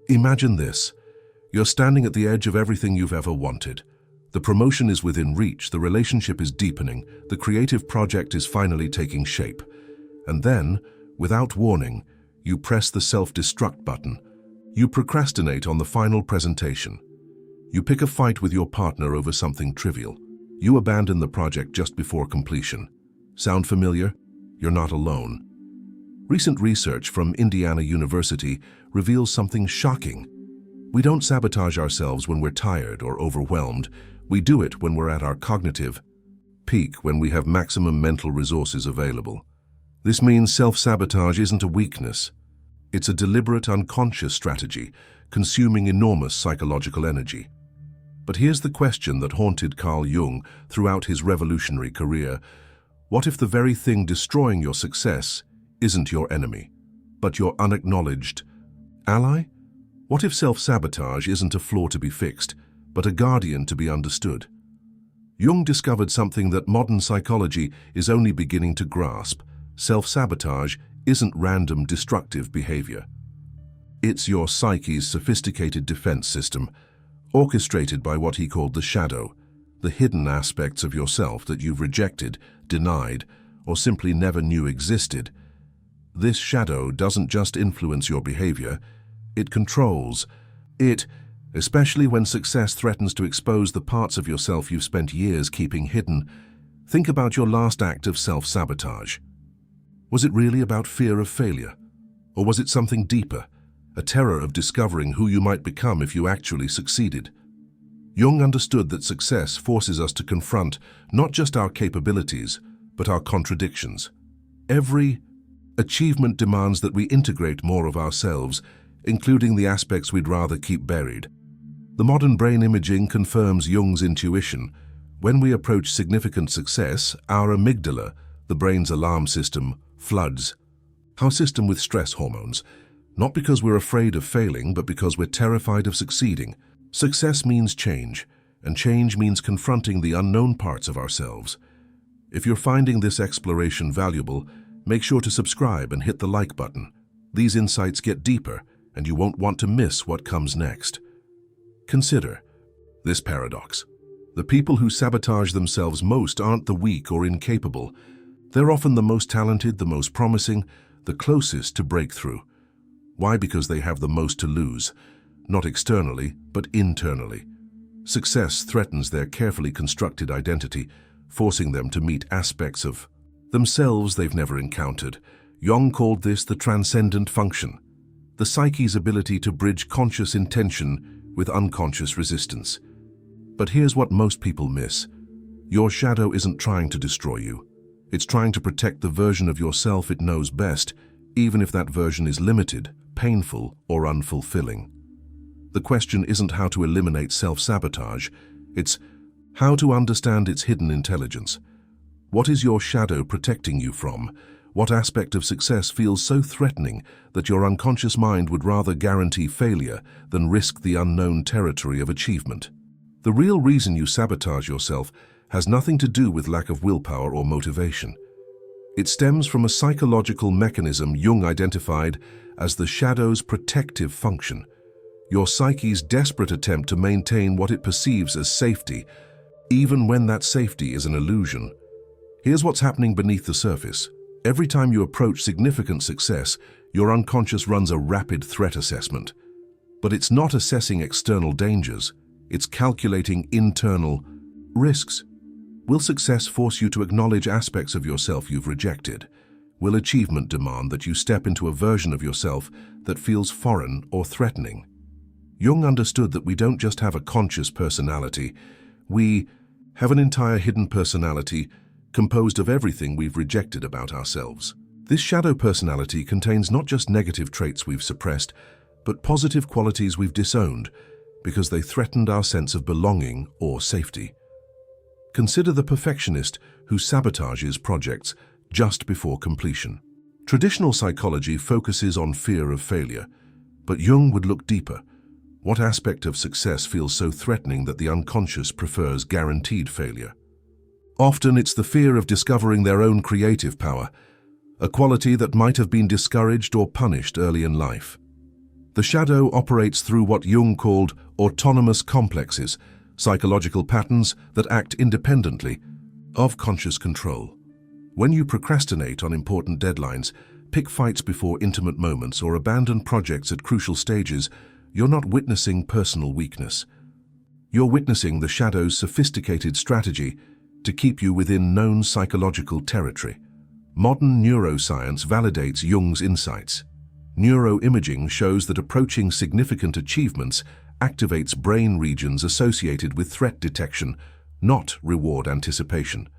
Imagine this. You're standing at the edge of everything you've ever wanted. The promotion is within reach, the relationship is deepening, the creative project is finally taking shape. And then, without warning, you press the self-destruct button. You procrastinate on the final presentation. You pick a fight with your partner over something trivial. You abandon the project just before completion. Sound familiar? You're not alone. Recent research from Indiana University reveals something shocking. We don't sabotage ourselves when we're tired or overwhelmed. We do it when we're at our cognitive peak, when we have maximum mental resources available. This means self-sabotage isn't a weakness. It's a deliberate, unconscious strategy, consuming enormous psychological energy. But here's the question that haunted Carl Jung throughout his revolutionary career. What if the very thing destroying your success isn't your enemy, but your unacknowledged ally? What if self-sabotage isn't a flaw to be fixed, but a guardian to be understood? Jung discovered something that modern psychology is only beginning to grasp. Self-sabotage isn't random destructive behavior. It's your psyche's sophisticated defense system, orchestrated by what he called the shadow, the hidden aspects of yourself that you've rejected, denied, or simply never knew existed. This shadow doesn't just influence your behavior, it controls. It, especially when success threatens to expose the parts of yourself you've spent years keeping hidden. Think about your last act of self-sabotage. Was it really about fear of failure? Or was it something deeper, a terror of discovering who you might become if you actually succeeded? Jung understood that success forces us to confront not just our capabilities, but our contradictions. Every achievement demands that we integrate more of ourselves, including the aspects we'd rather keep buried. The modern brain imaging confirms Jung's intuition. When we approach significant success, our amygdala, the brain's alarm system, floods. Our system with stress hormones, not because we're afraid of failing, but because we're terrified of succeeding. Success means change, and change means confronting the unknown parts of ourselves. If you're finding this exploration valuable, make sure to subscribe and hit the like button. These insights get deeper, and you won't want to miss what comes next. Consider this paradox. The people who sabotage themselves most aren't the weak or incapable. They're often the most talented, the most promising, the closest to breakthrough. Why? Because they have the most to lose, not externally, but internally. Success threatens their carefully constructed identity, forcing them to meet aspects of themselves they've never encountered. Jung called this the transcendent function, the psyche's ability to bridge conscious intention with unconscious resistance. But here's what most people miss. Your shadow isn't trying to destroy you. It's trying to protect the version of yourself it knows best, even if that version is limited, painful, or unfulfilling. The question isn't how to eliminate self-sabotage, it's how to understand its hidden intelligence. What is your shadow protecting you from? What aspect of success feels so threatening that your unconscious mind would rather guarantee failure than risk the unknown territory of achievement? The real reason you sabotage yourself has nothing to do with lack of willpower or motivation. It stems from a psychological mechanism Jung identified as the shadow's protective function, your psyche's desperate attempt to maintain what it perceives as safety, even when that safety is an illusion. Here's what's happening beneath the surface. Every time you approach significant success, your unconscious runs a rapid threat assessment. But it's not assessing external dangers, it's calculating internal risks. Will success force you to acknowledge aspects of yourself you've rejected? Will achievement demand that you step into a version of yourself that feels foreign or threatening? Jung understood that we don't just have a conscious personality, we have an entire hidden personality composed of everything we've rejected about ourselves. This shadow personality contains not just negative traits we've suppressed, but positive qualities we've disowned because they threatened our sense of belonging or safety. Consider the perfectionist who sabotages projects just before completion. Traditional psychology focuses on fear of failure, but Jung would look deeper. What aspect of success feels so threatening that the unconscious prefers guaranteed failure? Often it's the fear of discovering their own creative power, a quality that might have been discouraged or punished early in life. The shadow operates through what Jung called autonomous complexes, psychological patterns that act independently of conscious control. When you procrastinate on important deadlines, pick fights before intimate moments, or abandon projects at crucial stages, you're not witnessing personal weakness. You're witnessing the shadow's sophisticated strategy to keep you within known psychological territory. Modern neuroscience validates Jung's insights. Neuroimaging shows that approaching significant achievements activates brain regions associated with threat detection, not reward anticipation.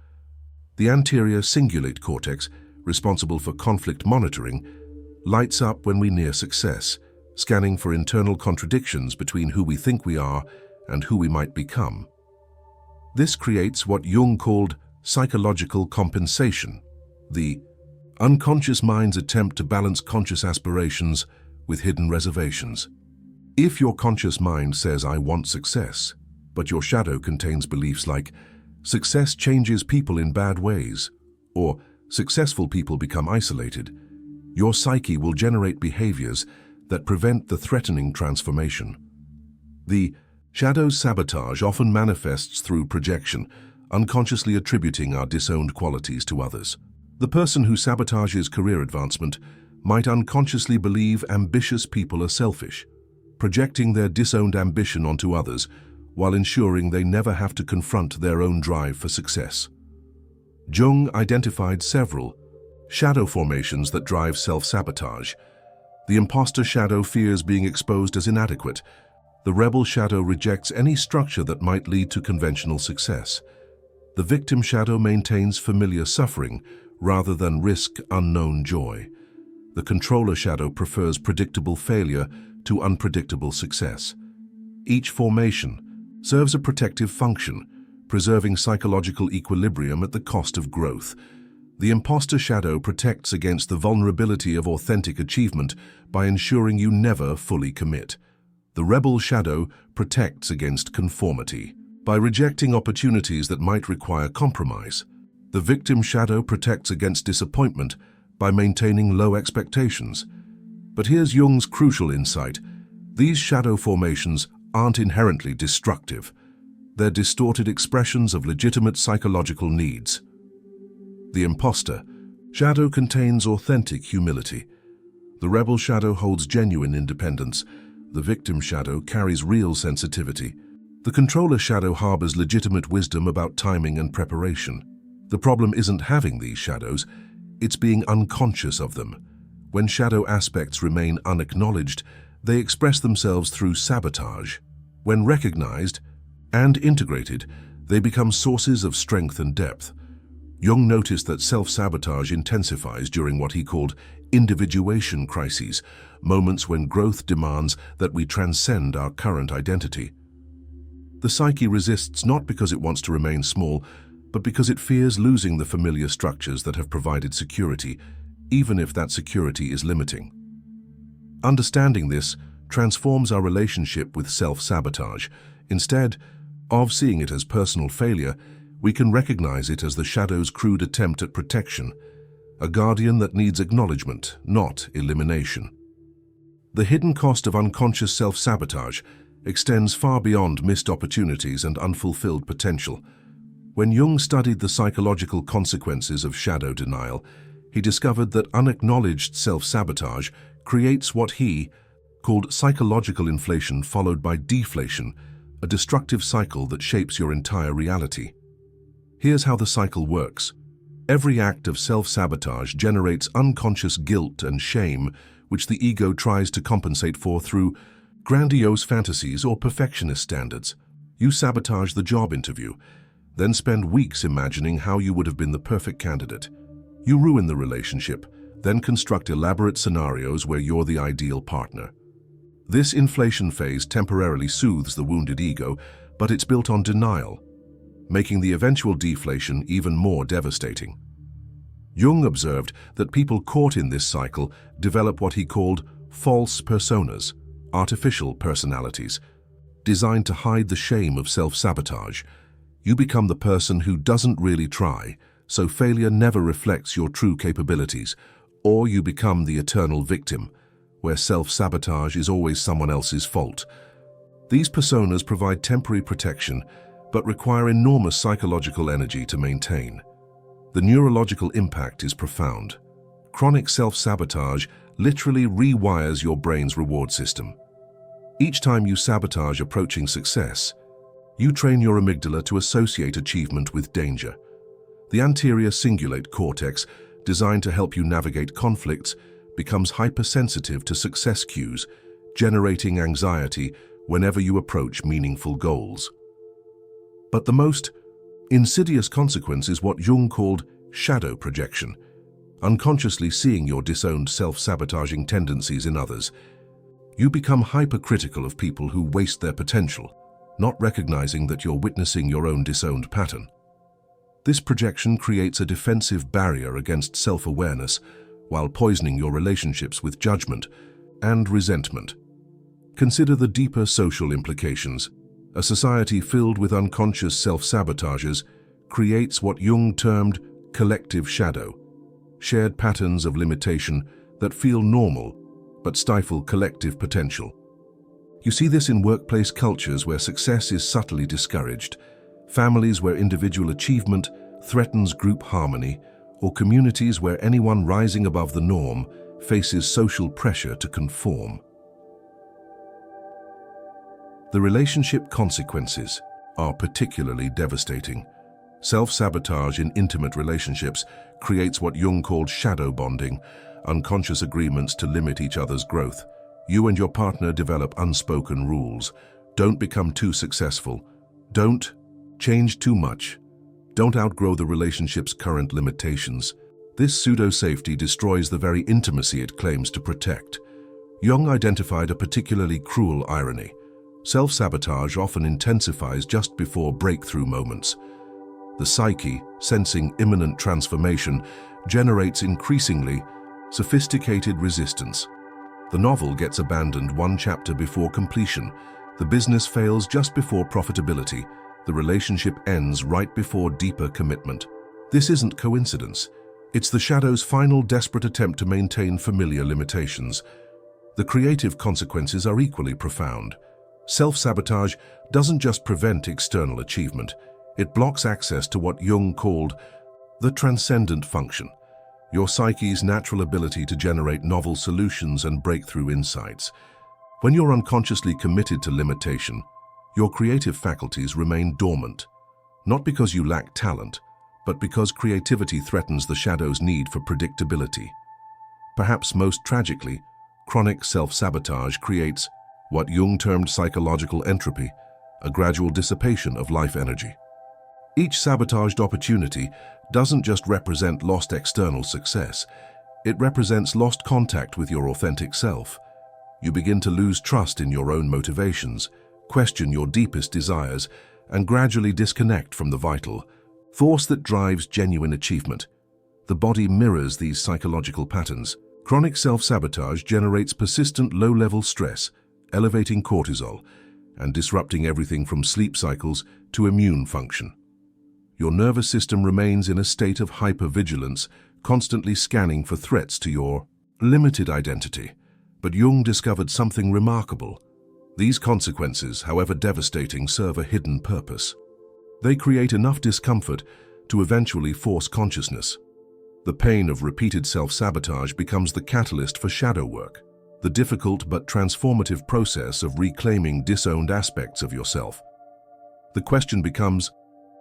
The anterior cingulate cortex, responsible for conflict monitoring, lights up when we near success, scanning for internal contradictions between who we think we are and who we might become. This creates what Jung called psychological compensation, the unconscious mind's attempt to balance conscious aspirations with hidden reservations. If your conscious mind says, "I want success," but your shadow contains beliefs like, "Success changes people in bad ways," or "Successful people become isolated," your psyche will generate behaviors that prevent the threatening transformation. The shadow's sabotage often manifests through projection, unconsciously attributing our disowned qualities to others. The person who sabotages career advancement might unconsciously believe ambitious people are selfish, projecting their disowned ambition onto others while ensuring they never have to confront their own drive for success. Jung identified several shadow formations that drive self-sabotage. The imposter shadow fears being exposed as inadequate. The rebel shadow rejects any structure that might lead to conventional success. The victim shadow maintains familiar suffering rather than risk unknown joy. The controller shadow prefers predictable failure to unpredictable success. Each formation serves a protective function, preserving psychological equilibrium at the cost of growth. The imposter shadow protects against the vulnerability of authentic achievement by ensuring you never fully commit. The rebel shadow protects against conformity by rejecting opportunities that might require compromise. The victim shadow protects against disappointment by maintaining low expectations. But here's Jung's crucial insight. These shadow formations aren't inherently destructive. They're distorted expressions of legitimate psychological needs. The imposter shadow contains authentic humility. The rebel shadow holds genuine independence. The victim shadow carries real sensitivity. The controller shadow harbors legitimate wisdom about timing and preparation. The problem isn't having these shadows, it's being unconscious of them. When shadow aspects remain unacknowledged, they express themselves through sabotage. When recognized and integrated, they become sources of strength and depth. Jung noticed that self-sabotage intensifies during what he called individuation crises, moments when growth demands that we transcend our current identity. The psyche resists not because it wants to remain small, but because it fears losing the familiar structures that have provided security, even if that security is limiting. Understanding this transforms our relationship with self-sabotage. Instead of seeing it as personal failure, we can recognize it as the shadow's crude attempt at protection, a guardian that needs acknowledgement, not elimination. The hidden cost of unconscious self-sabotage extends far beyond missed opportunities and unfulfilled potential. When Jung studied the psychological consequences of shadow denial, he discovered that unacknowledged self-sabotage creates what he called psychological inflation followed by deflation, a destructive cycle that shapes your entire reality. Here's how the cycle works. Every act of self-sabotage generates unconscious guilt and shame, which the ego tries to compensate for through grandiose fantasies or perfectionist standards. You sabotage the job interview, then spend weeks imagining how you would have been the perfect candidate. You ruin the relationship, then construct elaborate scenarios where you're the ideal partner. This inflation phase temporarily soothes the wounded ego, but it's built on denial, making the eventual deflation even more devastating. Jung observed that people caught in this cycle develop what he called false personas, artificial personalities, designed to hide the shame of self-sabotage. You become the person who doesn't really try, so failure never reflects your true capabilities, or you become the eternal victim, where self-sabotage is always someone else's fault. These personas provide temporary protection, but require enormous psychological energy to maintain. The neurological impact is profound. Chronic self-sabotage literally rewires your brain's reward system. Each time you sabotage approaching success, you train your amygdala to associate achievement with danger. The anterior cingulate cortex, designed to help you navigate conflicts, becomes hypersensitive to success cues, generating anxiety whenever you approach meaningful goals. But the most insidious consequence is what Jung called shadow projection, unconsciously seeing your disowned self-sabotaging tendencies in others. You become hypercritical of people who waste their potential, not recognizing that you're witnessing your own disowned pattern. This projection creates a defensive barrier against self-awareness while poisoning your relationships with judgment and resentment. Consider the deeper social implications. A society filled with unconscious self-sabotages creates what Jung termed collective shadow, shared patterns of limitation that feel normal but stifle collective potential. You see this in workplace cultures where success is subtly discouraged, families where individual achievement threatens group harmony, or communities where anyone rising above the norm faces social pressure to conform. The relationship consequences are particularly devastating. Self-sabotage in intimate relationships creates what Jung called shadow bonding, unconscious agreements to limit each other's growth. You and your partner develop unspoken rules. Don't become too successful. Don't change too much. Don't outgrow the relationship's current limitations. This pseudo-safety destroys the very intimacy it claims to protect. Jung identified a particularly cruel irony. Self-sabotage often intensifies just before breakthrough moments. The psyche, sensing imminent transformation, generates increasingly sophisticated resistance. The novel gets abandoned one chapter before completion. The business fails just before profitability. The relationship ends right before deeper commitment. This isn't coincidence. It's the shadow's final desperate attempt to maintain familiar limitations. The creative consequences are equally profound. Self-sabotage doesn't just prevent external achievement. It blocks access to what Jung called the transcendent function, your psyche's natural ability to generate novel solutions and breakthrough insights. When you're unconsciously committed to limitation, your creative faculties remain dormant, not because you lack talent, but because creativity threatens the shadow's need for predictability. Perhaps most tragically, chronic self-sabotage creates what Jung termed psychological entropy, a gradual dissipation of life energy. Each sabotaged opportunity doesn't just represent lost external success, it represents lost contact with your authentic self. You begin to lose trust in your own motivations, question your deepest desires, and gradually disconnect from the vital force that drives genuine achievement. The body mirrors these psychological patterns. Chronic self-sabotage generates persistent low-level stress, elevating cortisol, and disrupting everything from sleep cycles to immune function. Your nervous system remains in a state of hypervigilance, constantly scanning for threats to your limited identity. But Jung discovered something remarkable. These consequences, however devastating, serve a hidden purpose. They create enough discomfort to eventually force consciousness. The pain of repeated self-sabotage becomes the catalyst for shadow work, the difficult but transformative process of reclaiming disowned aspects of yourself. The question becomes,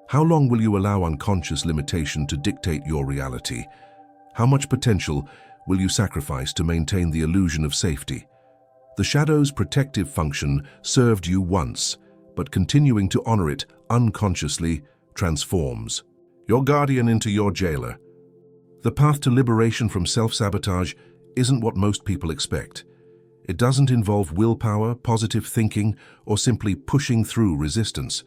how long will you allow unconscious limitation to dictate your reality? How much potential will you sacrifice to maintain the illusion of safety? The shadow's protective function served you once, but continuing to honor it unconsciously transforms your guardian into your jailer. The path to liberation from self-sabotage isn't what most people expect. It doesn't involve willpower, positive thinking, or simply pushing through resistance.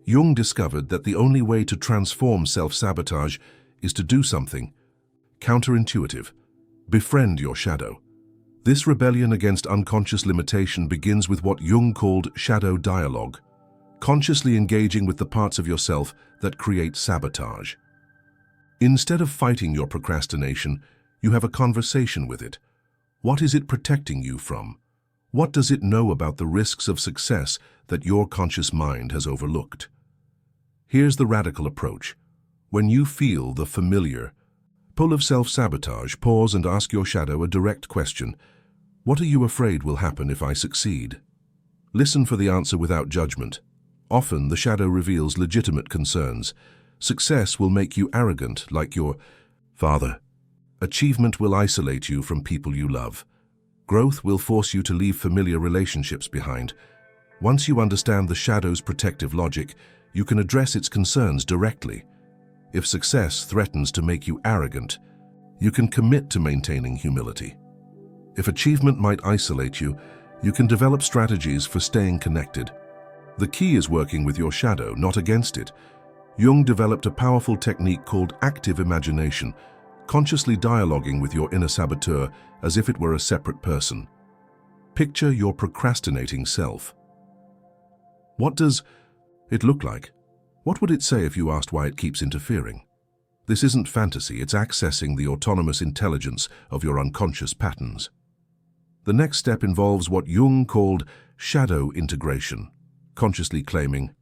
Jung discovered that the only way to transform self-sabotage is to do something counterintuitive. Befriend your shadow. This rebellion against unconscious limitation begins with what Jung called shadow dialogue, consciously engaging with the parts of yourself that create sabotage. Instead of fighting your procrastination, you have a conversation with it. What is it protecting you from? What does it know about the risks of success that your conscious mind has overlooked? Here's the radical approach. When you feel the familiar pull of self-sabotage, pause and ask your shadow a direct question. What are you afraid will happen if I succeed? Listen for the answer without judgment. Often, the shadow reveals legitimate concerns. Success will make you arrogant, like your father. Achievement will isolate you from people you love. Growth will force you to leave familiar relationships behind. Once you understand the shadow's protective logic, you can address its concerns directly. If success threatens to make you arrogant, you can commit to maintaining humility. If achievement might isolate you, you can develop strategies for staying connected. The key is working with your shadow, not against it. Jung developed a powerful technique called active imagination, consciously dialoguing with your inner saboteur as if it were a separate person. Picture your procrastinating self. What does it look like? What would it say if you asked why it keeps interfering? This isn't fantasy, it's accessing the autonomous intelligence of your unconscious patterns. The next step involves what Jung called shadow integration, consciously claiming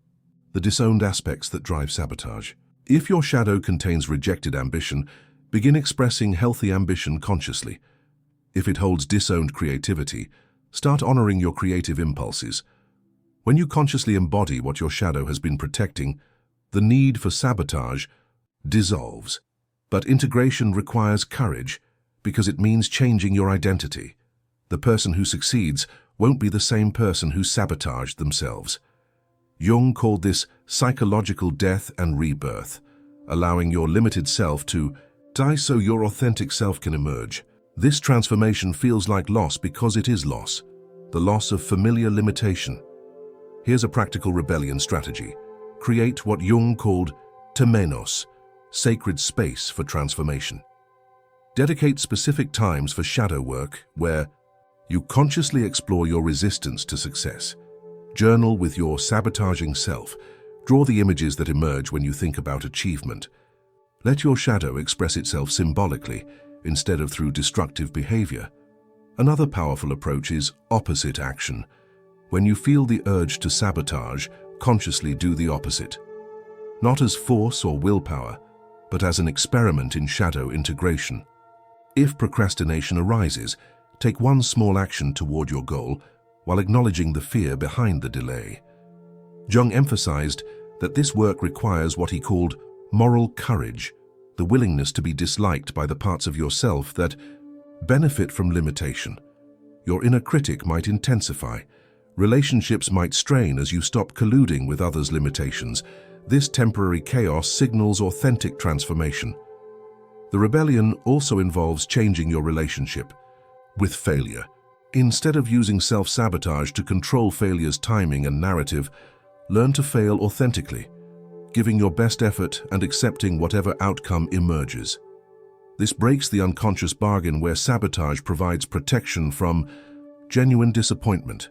the disowned aspects that drive sabotage. If your shadow contains rejected ambition, begin expressing healthy ambition consciously. If it holds disowned creativity, start honoring your creative impulses. When you consciously embody what your shadow has been protecting, the need for sabotage dissolves. But integration requires courage because it means changing your identity. The person who succeeds won't be the same person who sabotaged themselves. Jung called this psychological death and rebirth, allowing your limited self to die so your authentic self can emerge. This transformation feels like loss because it is loss, the loss of familiar limitation. Here's a practical rebellion strategy. Create what Jung called temenos, sacred space for transformation. Dedicate specific times for shadow work where you consciously explore your resistance to success. Journal with your sabotaging self. Draw the images that emerge when you think about achievement. Let your shadow express itself symbolically instead of through destructive behavior. Another powerful approach is opposite action. When you feel the urge to sabotage, consciously do the opposite. Not as force or willpower, but as an experiment in shadow integration. If procrastination arises, take one small action toward your goal while acknowledging the fear behind the delay. Jung emphasized that this work requires what he called moral courage, the willingness to be disliked by the parts of yourself that benefit from limitation. Your inner critic might intensify. Relationships might strain as you stop colluding with others' limitations. This temporary chaos signals authentic transformation. The rebellion also involves changing your relationship with failure. Instead of using self-sabotage to control failure's timing and narrative, learn to fail authentically, giving your best effort and accepting whatever outcome emerges. This breaks the unconscious bargain where sabotage provides protection from genuine disappointment.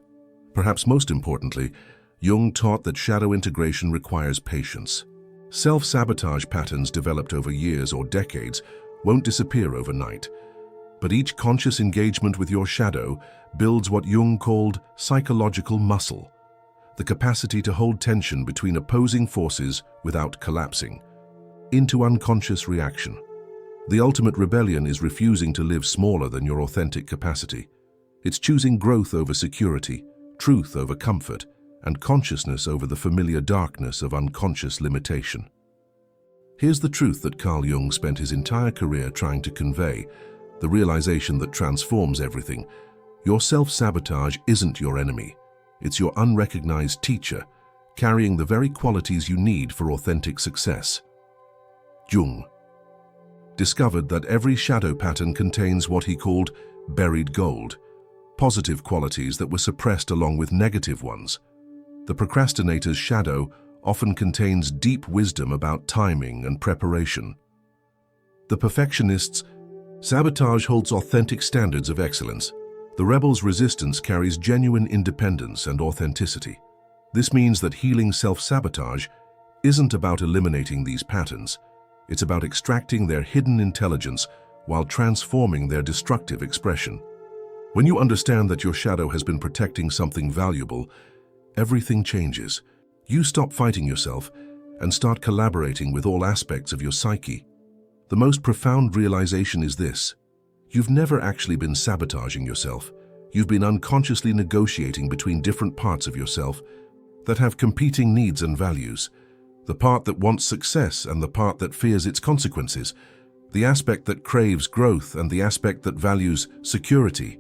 Perhaps most importantly, Jung taught that shadow integration requires patience. Self-sabotage patterns developed over years or decades won't disappear overnight. But each conscious engagement with your shadow builds what Jung called psychological muscle, the capacity to hold tension between opposing forces without collapsing into unconscious reaction. The ultimate rebellion is refusing to live smaller than your authentic capacity. It's choosing growth over security, truth over comfort, and consciousness over the familiar darkness of unconscious limitation. Here's the truth that Carl Jung spent his entire career trying to convey, the realization that transforms everything. Your self-sabotage isn't your enemy. It's your unrecognized teacher, carrying the very qualities you need for authentic success. Jung discovered that every shadow pattern contains what he called buried gold, positive qualities that were suppressed along with negative ones. The procrastinator's shadow often contains deep wisdom about timing and preparation. The perfectionist's sabotage holds authentic standards of excellence. The rebel's resistance carries genuine independence and authenticity. This means that healing self-sabotage isn't about eliminating these patterns. It's about extracting their hidden intelligence while transforming their destructive expression. When you understand that your shadow has been protecting something valuable, everything changes. You stop fighting yourself and start collaborating with all aspects of your psyche. The most profound realization is this: you've never actually been sabotaging yourself. You've been unconsciously negotiating between different parts of yourself that have competing needs and values. The part that wants success and the part that fears its consequences. The aspect that craves growth and the aspect that values security.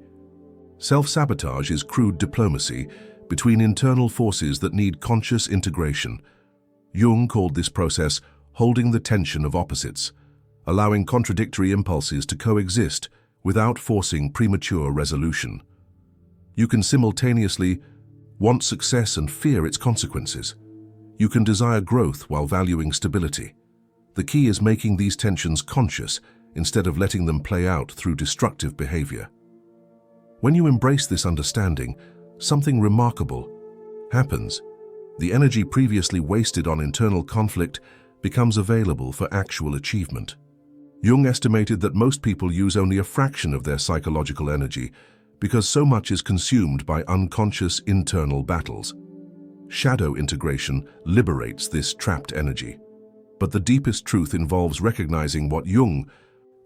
Self-sabotage is crude diplomacy between internal forces that need conscious integration. Jung called this process holding the tension of opposites, allowing contradictory impulses to coexist without forcing premature resolution. You can simultaneously want success and fear its consequences. You can desire growth while valuing stability. The key is making these tensions conscious instead of letting them play out through destructive behavior. When you embrace this understanding, something remarkable happens. The energy previously wasted on internal conflict becomes available for actual achievement. Jung estimated that most people use only a fraction of their psychological energy because so much is consumed by unconscious internal battles. Shadow integration liberates this trapped energy. But the deepest truth involves recognizing what Jung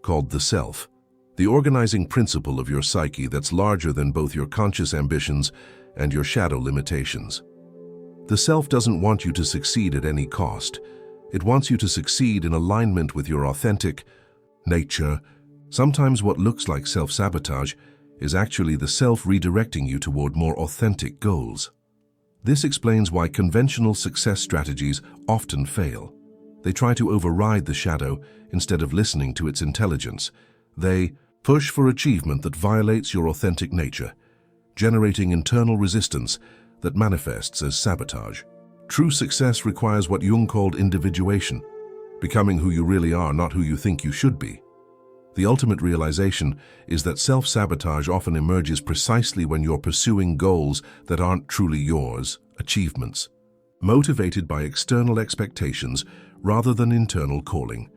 called the self, the organizing principle of your psyche that's larger than both your conscious ambitions and your shadow limitations. The self doesn't want you to succeed at any cost. It wants you to succeed in alignment with your authentic nature. Sometimes what looks like self-sabotage is actually the self redirecting you toward more authentic goals. This explains why conventional success strategies often fail. They try to override the shadow instead of listening to its intelligence. They push for achievement that violates your authentic nature, generating internal resistance that manifests as sabotage. True success requires what Jung called individuation, becoming who you really are, not who you think you should be. The ultimate realization is that self-sabotage often emerges precisely when you're pursuing goals that aren't truly yours, achievements, motivated by external expectations rather than internal calling.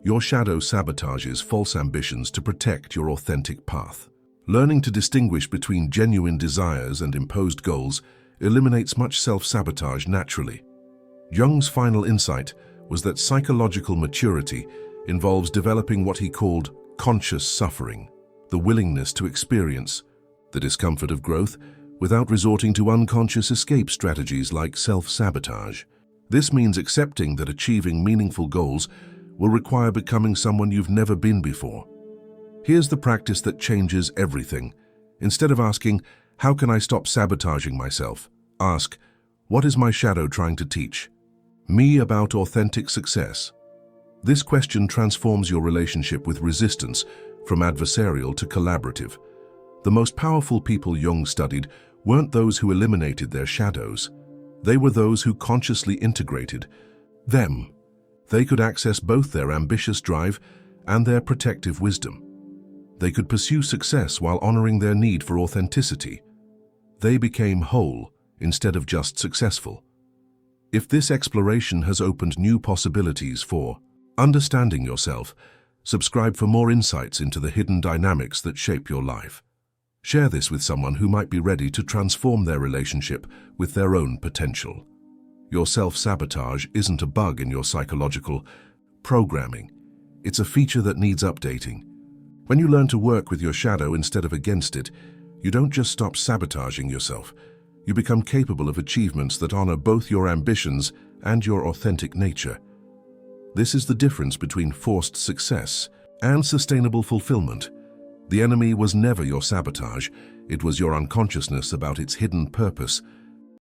Your shadow sabotages false ambitions to protect your authentic path. Learning to distinguish between genuine desires and imposed goals eliminates much self-sabotage naturally. Jung's final insight was that psychological maturity involves developing what he called conscious suffering, the willingness to experience the discomfort of growth without resorting to unconscious escape strategies like self-sabotage. This means accepting that achieving meaningful goals will require becoming someone you've never been before. Here's the practice that changes everything. Instead of asking, "How can I stop sabotaging myself?" ask, "What is my shadow trying to teach me about authentic success?" This question transforms your relationship with resistance from adversarial to collaborative. The most powerful people Jung studied weren't those who eliminated their shadows. They were those who consciously integrated them. They could access both their ambitious drive and their protective wisdom. They could pursue success while honoring their need for authenticity. They became whole instead of just successful. If this exploration has opened new possibilities for understanding yourself, subscribe for more insights into the hidden dynamics that shape your life. Share this with someone who might be ready to transform their relationship with their own potential. Your self-sabotage isn't a bug in your psychological programming. It's a feature that needs updating. When you learn to work with your shadow instead of against it, you don't just stop sabotaging yourself. You become capable of achievements that honor both your ambitions and your authentic nature. This is the difference between forced success and sustainable fulfillment. The enemy was never your sabotage, it was your unconsciousness about its hidden purpose